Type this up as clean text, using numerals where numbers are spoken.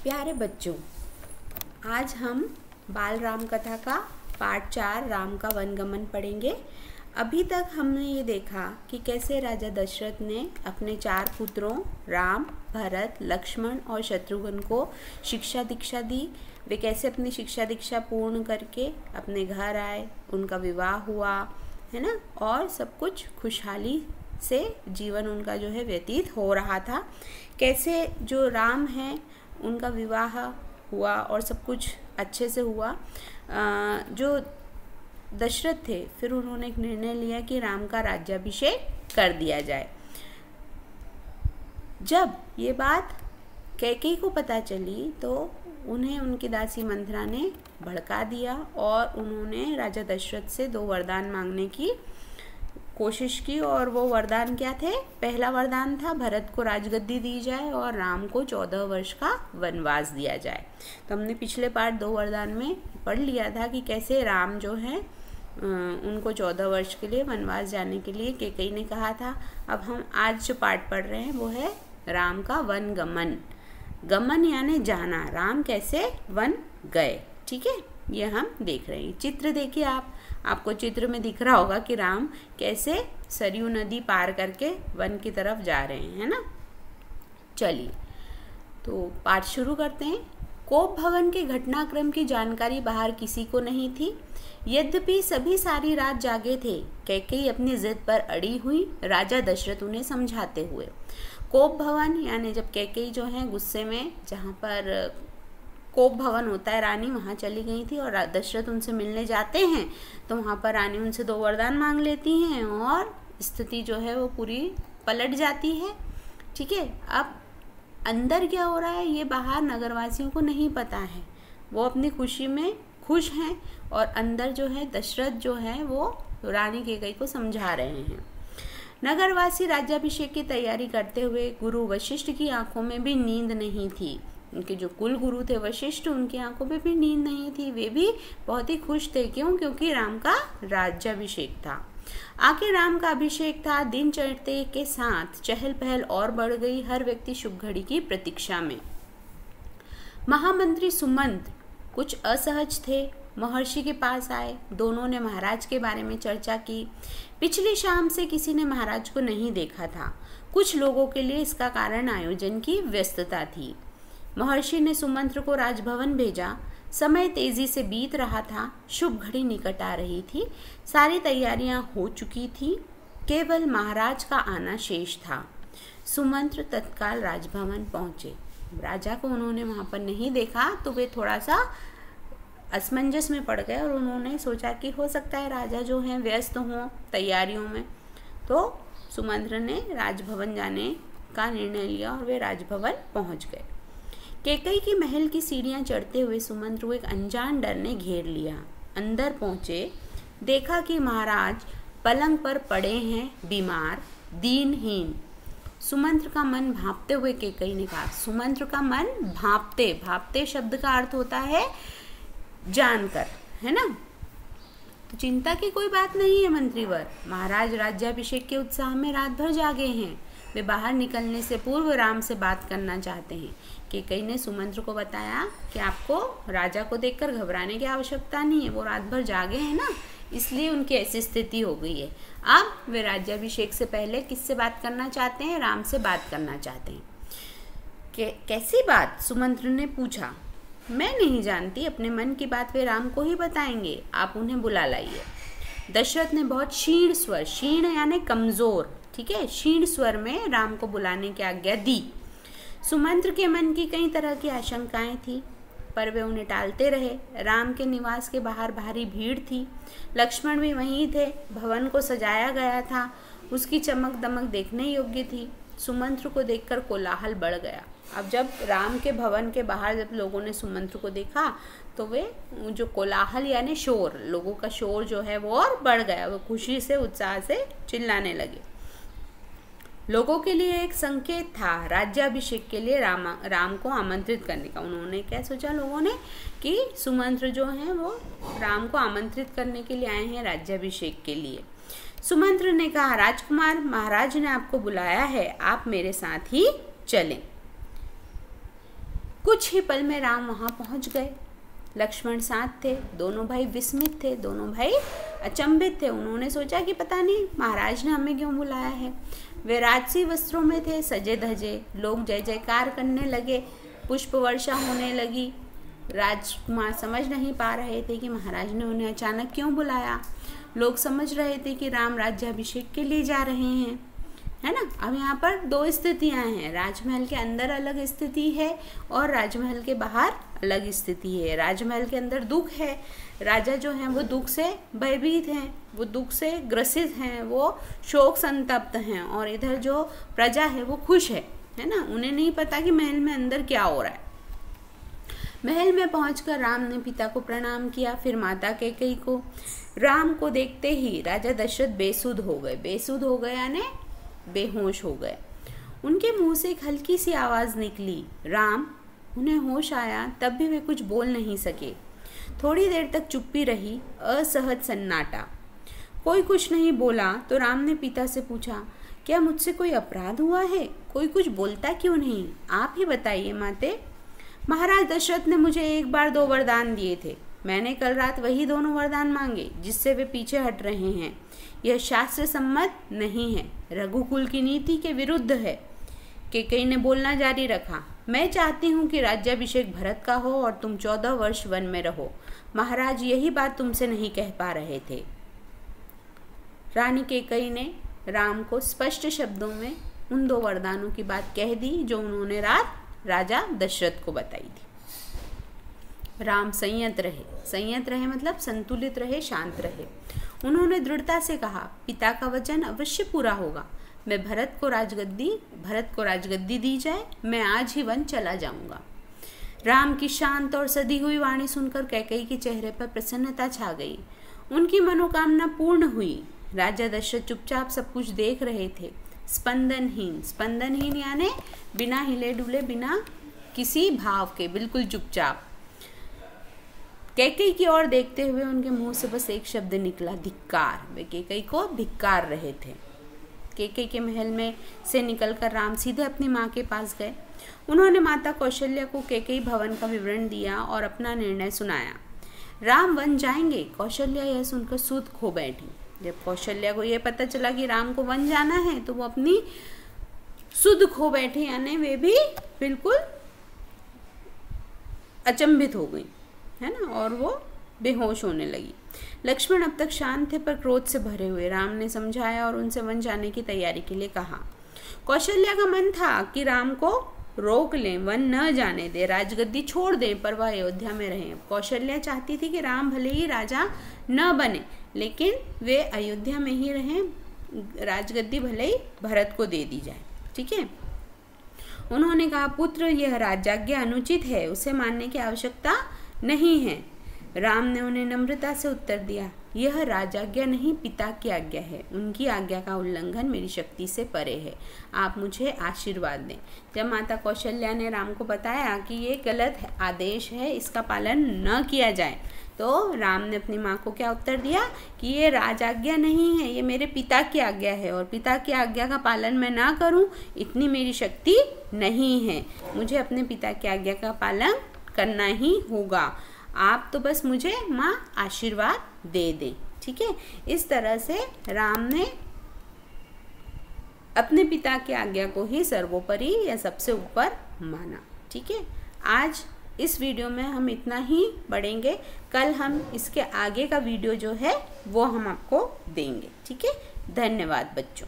प्यारे बच्चों, आज हम बाल राम कथा का पाठ 4 राम का वनगमन पढ़ेंगे। अभी तक हमने ये देखा कि कैसे राजा दशरथ ने अपने 4 पुत्रों राम, भरत, लक्ष्मण और शत्रुघ्न को शिक्षा दीक्षा दी। वे कैसे अपनी शिक्षा दीक्षा पूर्ण करके अपने घर आए, उनका विवाह हुआ, है ना, और सब कुछ खुशहाली से जीवन उनका जो है व्यतीत हो रहा था। कैसे जो राम हैं उनका विवाह हुआ और सब कुछ अच्छे से हुआ। जो दशरथ थे फिर उन्होंने एक निर्णय लिया कि राम का राज्याभिषेक कर दिया जाए। जब ये बात कैकेयी को पता चली तो उन्हें उनकी दासी मंथरा ने भड़का दिया और उन्होंने राजा दशरथ से 2 वरदान मांगने की कोशिश की। और वो वरदान क्या थे? पहला वरदान था भरत को राजगद्दी दी जाए और राम को 14 वर्ष का वनवास दिया जाए। तो हमने पिछले पार्ट 2 वरदान में पढ़ लिया था कि कैसे राम जो है उनको 14 वर्ष के लिए वनवास जाने के लिए कैकेयी ने कहा था। अब हम आज जो पाठ पढ़ रहे हैं वो है राम का वनगमन। गमन यानी जाना, राम कैसे वन गए। ठीक है, ये हम देख रहे हैं। चित्र देखिए, आपको चित्र में दिख रहा होगा कि राम कैसे सरयू नदी पार करके वन की तरफ जा रहे हैं, है ना। चलिए तो पाठ शुरू करते हैं। कोप भवन के घटनाक्रम की जानकारी बाहर किसी को नहीं थी। यद्यपि सभी सारी रात जागे थे। कैकेयी अपनी जिद पर अड़ी हुई, राजा दशरथ उन्हें समझाते हुए। कोप भवन यानी जब कैकेयी जो है गुस्से में, जहाँ पर कोप भवन होता है, रानी वहाँ चली गई थी और दशरथ उनसे मिलने जाते हैं तो वहाँ पर रानी उनसे 2 वरदान मांग लेती हैं और स्थिति जो है वो पूरी पलट जाती है। ठीक है, अब अंदर क्या हो रहा है ये बाहर नगरवासियों को नहीं पता है। वो अपनी खुशी में खुश हैं और अंदर जो है दशरथ जो है वो रानी कैकेयी को समझा रहे हैं। नगरवासी राज्याभिषेक की तैयारी करते हुए गुरु वशिष्ठ की आंखों में भी नींद नहीं थी। उनके जो कुल गुरु थे वशिष्ठ, उनकी आंखों में भी नींद नहीं थी। वे भी बहुत ही खुश थे। क्यों? क्योंकि राम का राज्याभिषेक था। आखिर राम का अभिषेक था। दिन चढ़ते के साथ चहल पहल और बढ़ गई। हर व्यक्ति शुभ घड़ी की प्रतीक्षा में। महामंत्री सुमंत्र कुछ असहज थे। महर्षि के पास आए। दोनों ने महाराज के बारे में चर्चा की। पिछली शाम से किसी ने महाराज को नहीं देखा था। कुछ लोगों के लिए इसका कारण आयोजन की व्यस्तता थी। महर्षि ने सुमंत्र को राजभवन भेजा। समय तेजी से बीत रहा था। शुभ घड़ी निकट आ रही थी। सारी तैयारियां हो चुकी थी। केवल महाराज का आना शेष था। सुमंत्र तत्काल राजभवन पहुंचे। राजा को उन्होंने वहां पर नहीं देखा तो वे थोड़ा सा असमंजस में पड़ गए और उन्होंने सोचा कि हो सकता है राजा जो हैं व्यस्त हों तैयारियों में। तो सुमंत्र ने राजभवन जाने का निर्णय लिया और वे राजभवन पहुंच गए। कैकेयी की महल की सीढ़ियां चढ़ते हुए सुमंत्र को एक अनजान डर ने घेर लिया। अंदर पहुंचे, देखा कि महाराज पलंग पर पड़े हैं, बीमार, दीनहीन। सुमंत्र का मन भांपते हुए कैकेयी ने कहा। सुमंत्र का मन भांपते, भांपते शब्द का अर्थ होता है जानकर, है ना। तो चिंता की कोई बात नहीं है मंत्रीवर। महाराज राज्याभिषेक के उत्साह में रात भर जागे हैं। वे बाहर निकलने से पूर्व राम से बात करना चाहते हैं। कैकेयी ने सुमंत्र को बताया कि आपको राजा को देखकर घबराने की आवश्यकता नहीं है। वो रात भर जागे हैं ना, इसलिए उनकी ऐसी स्थिति हो गई है। अब वे राज्याभिषेक से पहले किससे बात करना चाहते हैं? राम से बात करना चाहते हैं। कैसी बात? सुमंत्र ने पूछा। मैं नहीं जानती, अपने मन की बात वे राम को ही बताएंगे। आप उन्हें बुला लाइए। दशरथ ने बहुत क्षीण स्वर, क्षीण यानी कमजोर, ठीक है, क्षीण स्वर में राम को बुलाने की आज्ञा दी। सुमंत्र के मन की कई तरह की आशंकाएं थी पर वे उन्हें टालते रहे। राम के निवास के बाहर भारी भीड़ थी। लक्ष्मण भी वहीं थे। भवन को सजाया गया था। उसकी चमक दमक देखने योग्य थी। सुमंत्र को देखकर कोलाहल बढ़ गया। अब जब राम के भवन के बाहर जब लोगों ने सुमंत्र को देखा तो वे जो कोलाहल यानी शोर, लोगों का शोर जो है वो और बढ़ गया। वो खुशी से, उत्साह से चिल्लाने लगे। लोगों के लिए एक संकेत था राज्याभिषेक के लिए राम को आमंत्रित करने का। उन्होंने क्या सोचा लोगों ने कि सुमंत्र जो हैं वो राम को आमंत्रित करने के लिए आए हैं राज्याभिषेक के लिए। सुमंत्र ने कहा, राजकुमार, महाराज ने आपको बुलाया है, आप मेरे साथ ही चलें। कुछ ही पल में राम वहाँ पहुँच गए। लक्ष्मण साथ थे। दोनों भाई विस्मित थे, दोनों भाई अचंभित थे। उन्होंने सोचा कि पता नहीं महाराज ने हमें क्यों बुलाया है। वे राजसी वस्त्रों में थे, सजे धजे। लोग जय जयकार करने लगे, पुष्प वर्षा होने लगी। राजकुमार समझ नहीं पा रहे थे कि महाराज ने उन्हें अचानक क्यों बुलाया। लोग समझ रहे थे कि राम राज्याभिषेक के लिए जा रहे हैं, है ना। अब यहाँ पर दो स्थितियाँ हैं, राजमहल के अंदर अलग स्थिति है और राजमहल के बाहर अलग स्थिति है। राजमहल के अंदर दुख है, राजा जो हैं वो दुख से भयभीत हैं, वो दुख से ग्रसित हैं, वो शोक संतप्त हैं। और इधर जो प्रजा है वो खुश है ना। उन्हें नहीं पता कि महल में अंदर क्या हो रहा है। महल में पहुंचकर राम ने पिता को प्रणाम किया, फिर माता कैकेयी को। राम को देखते ही राजा दशरथ बेसुध हो गए। बेसुध हो गए यानी बेहोश हो गए। उनके मुंह से एक हल्की सी आवाज़ निकली, राम। उन्हें होश आया, तब भी वे कुछ बोल नहीं सके। थोड़ी देर तक चुप्पी रही, असहज सन्नाटा। कोई कुछ नहीं बोला तो राम ने पिता से पूछा, क्या मुझसे कोई अपराध हुआ है? कोई कुछ बोलता क्यों नहीं? आप ही बताइए माते। महाराज दशरथ ने मुझे एक बार 2 वरदान दिए थे। मैंने कल रात वही दोनों वरदान मांगे जिससे वे पीछे हट रहे हैं। यह शास्त्र सम्मत नहीं है, रघुकुल की नीति के विरुद्ध है। कैकेयी ने बोलना जारी रखा, मैं चाहती हूँ कि राज्याभिषेक भरत का हो और तुम 14 वर्ष वन में रहो। महाराज यही बात तुमसे नहीं कह पा रहे थे। रानी कैकेयी ने राम को स्पष्ट शब्दों में उन 2 वरदानों की बात कह दी जो उन्होंने रात राजा दशरथ को बताई थी। राम संयत रहे मतलब संतुलित रहे, शांत रहे। उन्होंने दृढ़ता से कहा, पिता का वचन अवश्य पूरा होगा। मैं भरत को राजगद्दी दी जाए, मैं आज ही वन चला जाऊंगा। राम की शांत और सधी हुई वाणी सुनकर कैकेयी के चेहरे पर प्रसन्नता छा गई। उनकी मनोकामना पूर्ण हुई। राजा दशरथ चुपचाप सब कुछ देख रहे थे, स्पंदनहीन यानी बिना हिले डुले, बिना किसी भाव के, बिल्कुल चुपचाप। कैकेयी की ओर देखते हुए उनके मुंह से बस एक शब्द निकला, धिक्कार। वे कैकेयी को धिक्कार रहे थे। कैकेयी के महल में से निकलकर राम सीधे अपनी माँ के पास गए। उन्होंने माता कौशल्या को कैकेयी भवन का विवरण दिया और अपना निर्णय सुनाया। राम वन जाएंगे। कौशल्या यह सुनकर सूद खो बैठी। जब कौशल्या को यह पता चला कि राम को वन जाना है तो वो अपनी सुध खो बैठी, यानी वे भी बिल्कुल अचंभित हो गई, है ना, और वो बेहोश होने लगी। लक्ष्मण अब तक शांत थे पर क्रोध से भरे हुए। राम ने समझाया और उनसे वन जाने की तैयारी के लिए कहा। कौशल्या का मन था कि राम को रोक लें, वन न जाने दे, राजगद्दी छोड़ दें, पर वह अयोध्या में रहें। कौशल्या चाहती थी कि राम भले ही राजा न बने लेकिन वे अयोध्या में ही रहें, राजगद्दी भले ही भरत को दे दी जाए। ठीक है। उन्होंने कहा, पुत्र, यह राज्याज्ञा अनुचित है, उसे मानने की आवश्यकता नहीं है। राम ने उन्हें नम्रता से उत्तर दिया, यह राजाज्ञा नहीं, पिता की आज्ञा है। उनकी आज्ञा का उल्लंघन मेरी शक्ति से परे है। आप मुझे आशीर्वाद दें। जब माता कौशल्या ने राम को बताया कि ये गलत आदेश है, इसका पालन न किया जाए, तो राम ने अपनी माँ को क्या उत्तर दिया कि ये राजाज्ञा नहीं है, ये मेरे पिता की आज्ञा है और पिता की आज्ञा का पालन मैं ना करूं, इतनी मेरी शक्ति नहीं है। मुझे अपने पिता की आज्ञा का पालन करना ही होगा। आप तो बस मुझे माँ आशीर्वाद दे दें। ठीक है। इस तरह से राम ने अपने पिता की आज्ञा को ही सर्वोपरि या सबसे ऊपर माना। ठीक है। आज इस वीडियो में हम इतना ही पढ़ेंगे। कल हम इसके आगे का वीडियो जो है वो हम आपको देंगे। ठीक है। धन्यवाद बच्चों।